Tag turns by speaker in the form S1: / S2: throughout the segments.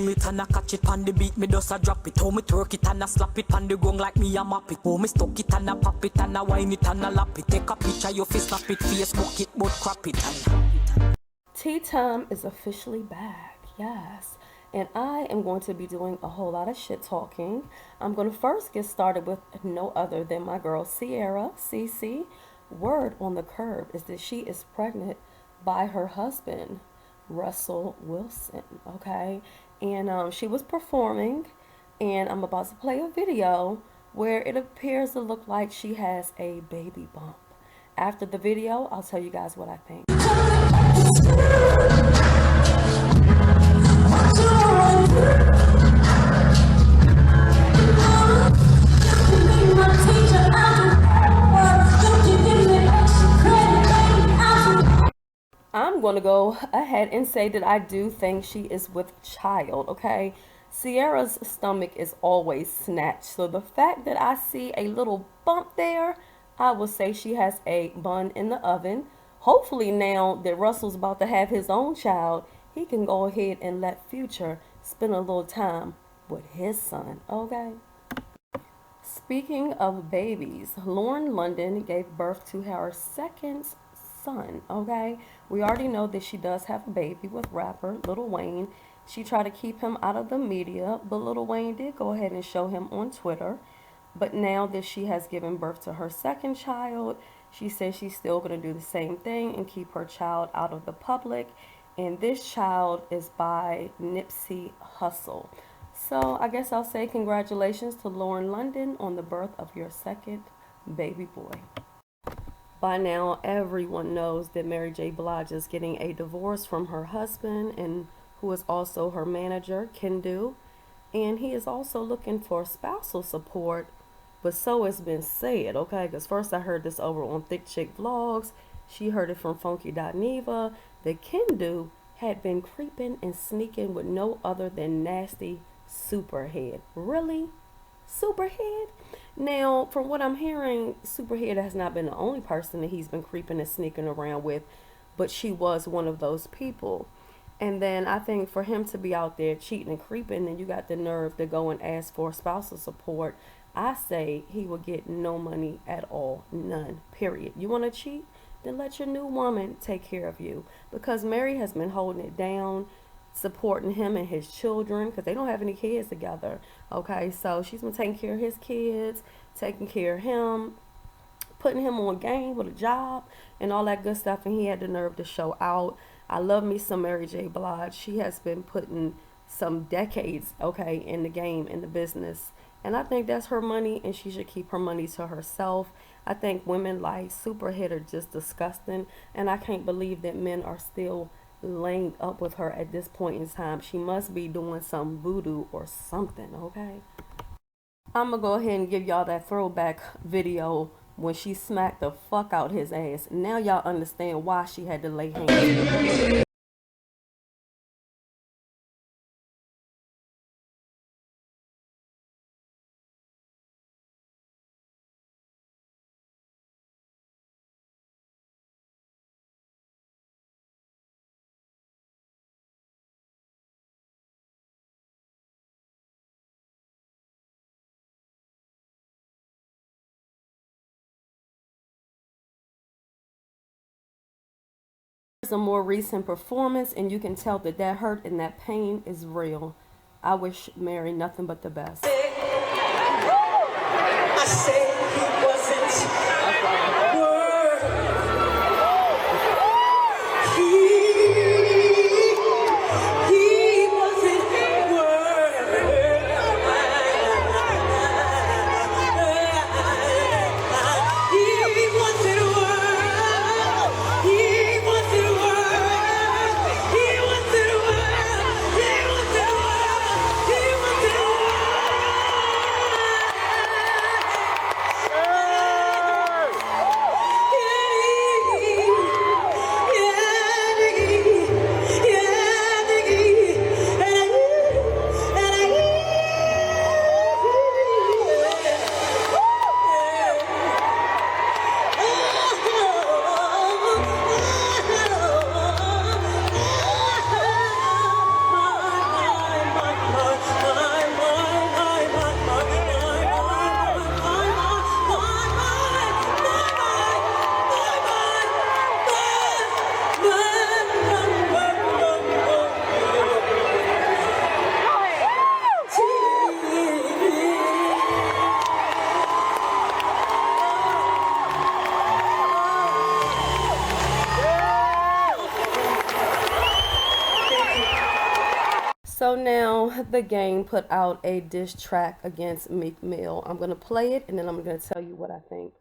S1: It and I catch it on the beat, me just a drop it. How me twerk it and I slap it on the gong like me a map it. How me stuck it and I pop it and I wine it and I lap it. Take a picture, your face snap it, Facebook it, but crap it and...
S2: Tea time is officially back, yes. And I am going to be doing a whole lot of shit talking. I'm going to first get started with no other than my girl Ciara, CC. Word on the curb is that she is pregnant by her husband, Russell Wilson, okay? And she was performing, and I'm about to play a video where it appears to look like she has a baby bump. After the video, I'll tell you guys what I think. I'm going to go ahead and say that I do think she is with child, okay? Ciara's stomach is always snatched. So the fact that I see a little bump there, I will say she has a bun in the oven. Hopefully now that Russell's about to have his own child, he can go ahead and let Future spend a little time with his son, okay? Speaking of babies, Lauren London gave birth to her second son, okay? We already know that she does have a baby with rapper Lil Wayne. She tried to keep him out of the media, but Lil Wayne did go ahead and show him on Twitter. But now that she has given birth to her second child, she says she's still going to do the same thing and keep her child out of the public. And this child is by Nipsey Hussle. So I guess I'll say congratulations to Lauren London on the birth of your second baby boy. By now, everyone knows that Mary J. Blige is getting a divorce from her husband, and who is also her manager, Kendu. And he is also looking for spousal support, but so it's been said, okay? Because first I heard this over on Thick Chick Vlogs. She heard it from Funky.Neva that Kendu had been creeping and sneaking with no other than Nasty Superhead. Really? Superhead? Now, from what I'm hearing, Superhead has not been the only person that he's been creeping and sneaking around with, but she was one of those people. And then I think for him to be out there cheating and creeping, and you got the nerve to go and ask for spousal support, I say he will get no money at all. None. Period. You want to cheat? Then let your new woman take care of you. Because Mary has been holding it down, supporting him and his children, because they don't have any kids together. Okay, so she's been taking care of his kids, taking care of him, putting him on game with a job and all that good stuff, and he had the nerve to show out. I love me some Mary J. Blige. She has been putting some decades, okay, in the game, in the business, and I think that's her money, and she should keep her money to herself. I think women like Superhead are just disgusting, and I can't believe that men are still laying up with her at this point in time. She must be doing some voodoo or something, okay? I'm gonna go ahead and give y'all that throwback video when she smacked the fuck out his ass. Now y'all understand why she had to lay hands. A more recent performance, and you can tell that that hurt and that pain is real. I wish Mary nothing but the best.
S3: I said he wasn't word. He wasn't word. He wasn't word. He wasn't word. He wasn't word. He wasn't word. He wasn't word.
S2: So now the game put out a diss track against Meek Mill. I'm gonna play it and then I'm gonna tell you what I think.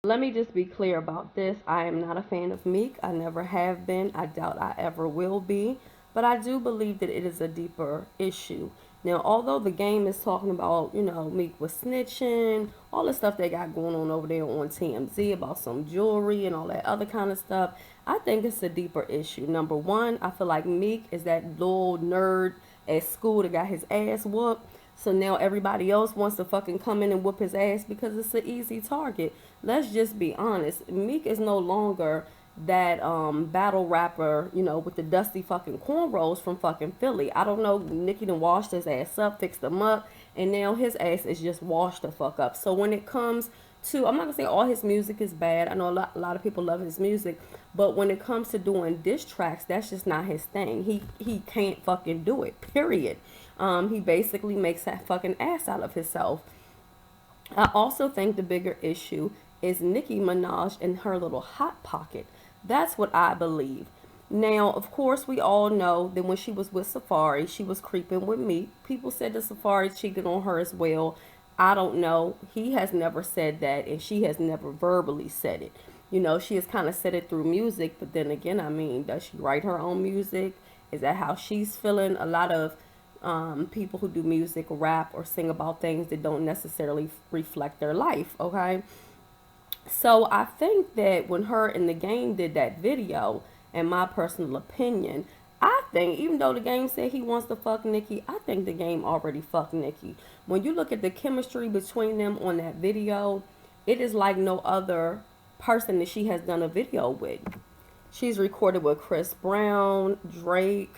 S2: Let me just be clear about this. I am not a fan of Meek. I never have been. I doubt I ever will be. But I do believe that it is a deeper issue. Now, although the game is talking about, Meek was snitching, all the stuff they got going on over there on TMZ about some jewelry and all that other kind of stuff, I think it's a deeper issue. Number one, I feel like Meek is that little nerd at school that got his ass whooped. So now everybody else wants to fucking come in and whoop his ass because it's an easy target. Let's just be honest. Meek is no longer that battle rapper, with the dusty fucking cornrows from fucking Philly. I don't know. Nicki done washed his ass up, fixed him up, and now his ass is just washed the fuck up. So when it comes to, I'm not gonna say all his music is bad. I know a lot of people love his music, but when it comes to doing diss tracks, that's just not his thing. He can't fucking do it. Period. He basically makes that fucking ass out of himself. I also think the bigger issue is Nicki Minaj and her little hot pocket. That's what I believe. Now, of course, we all know that when she was with Safari, she was creeping with me. People said that Safari cheated on her as well. I don't know. He has never said that, and she has never verbally said it. She has kind of said it through music, but then again, I mean, does she write her own music? Is that how she's feeling? A lot of people who do music rap or sing about things that don't necessarily reflect their life, okay? So I think that when her and the game did that video, in my personal opinion, I think even though the game said he wants to fuck Nicki, I think the game already fucked Nicki. When you look at the chemistry between them on that video, it is like no other person that she has done a video with. She's recorded with Chris Brown, Drake,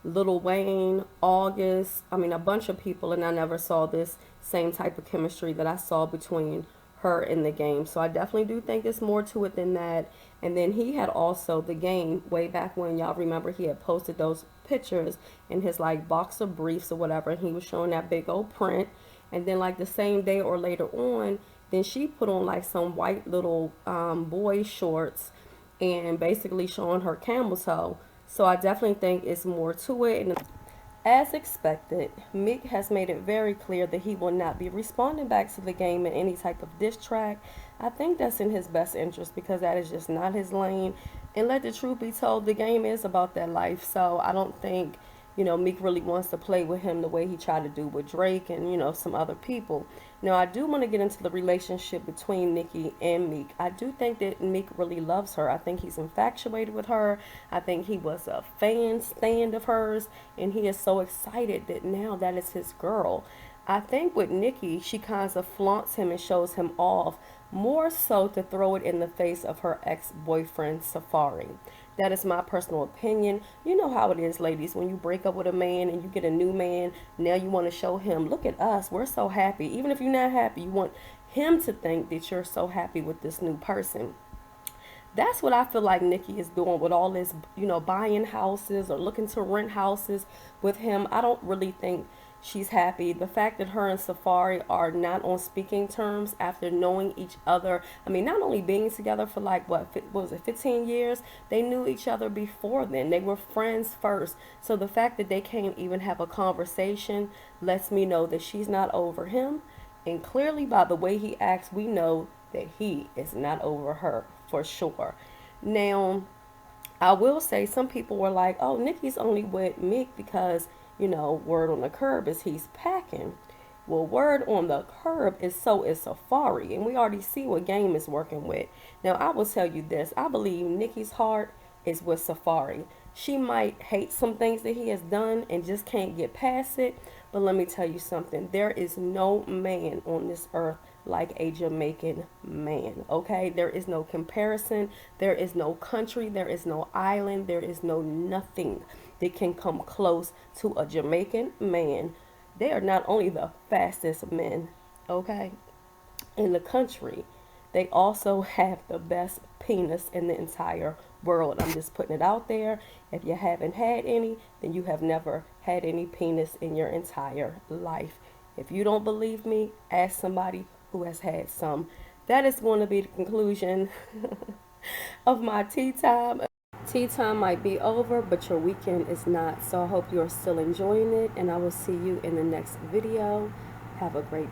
S2: Lil Wayne, August, a bunch of people, and I never saw this same type of chemistry that I saw between her and the game. So I definitely do think it's more to it than that. And then he had also the game way back when, y'all remember, he had posted those pictures in his like boxer briefs or whatever, and he was showing that big old print. And then like the same day or later on, then she put on like some white little boy shorts and basically showing her camel toe. So I definitely think it's more to it. And as expected, Meek has made it very clear that he will not be responding back to the game in any type of diss track. I think that's in his best interest because that is just not his lane. And let the truth be told, the game is about that life. So I don't think, Meek really wants to play with him the way he tried to do with Drake and, some other people. Now, I do want to get into the relationship between Nicki and Meek. I do think that Meek really loves her. I think he's infatuated with her. I think he was a fan stand of hers, and he is so excited that now that is his girl. I think with Nicki, she kind of flaunts him and shows him off, more so to throw it in the face of her ex-boyfriend, Safari. That is my personal opinion. You know how it is, ladies. When you break up with a man and you get a new man, now you want to show him, look at us, we're so happy. Even if you're not happy, you want him to think that you're so happy with this new person. That's what I feel like Nicki is doing with all this, buying houses or looking to rent houses with him. I don't really think she's happy. The fact that her and Safari are not on speaking terms after knowing each other. I mean, not only being together for like, what was it, 15 years? They knew each other before then. They were friends first. So the fact that they can't even have a conversation lets me know that she's not over him. And clearly, by the way he acts, we know that he is not over her for sure. Now, I will say some people were like, oh, Nicki's only with Meek because, word on the curb is he's packing. Well, word on the curb is so is Safari. And we already see what Game is working with. Now, I will tell you this. I believe Nicki's heart is with Safari. She might hate some things that he has done and just can't get past it. But let me tell you something. There is no man on this earth like a Jamaican man, okay? There is no comparison. There is no country. There is no island. There is no nothing that can come close to a Jamaican man. They are not only the fastest men, okay, in the country, they also have the best penis in the entire world. I'm just putting it out there. If you haven't had any, then you have never had any penis in your entire life. If you don't believe me, ask somebody who has had some. That is going to be the conclusion of my tea time. Tea time might be over, but your weekend is not. So I hope you are still enjoying it, and I will see you in the next video. Have a great day.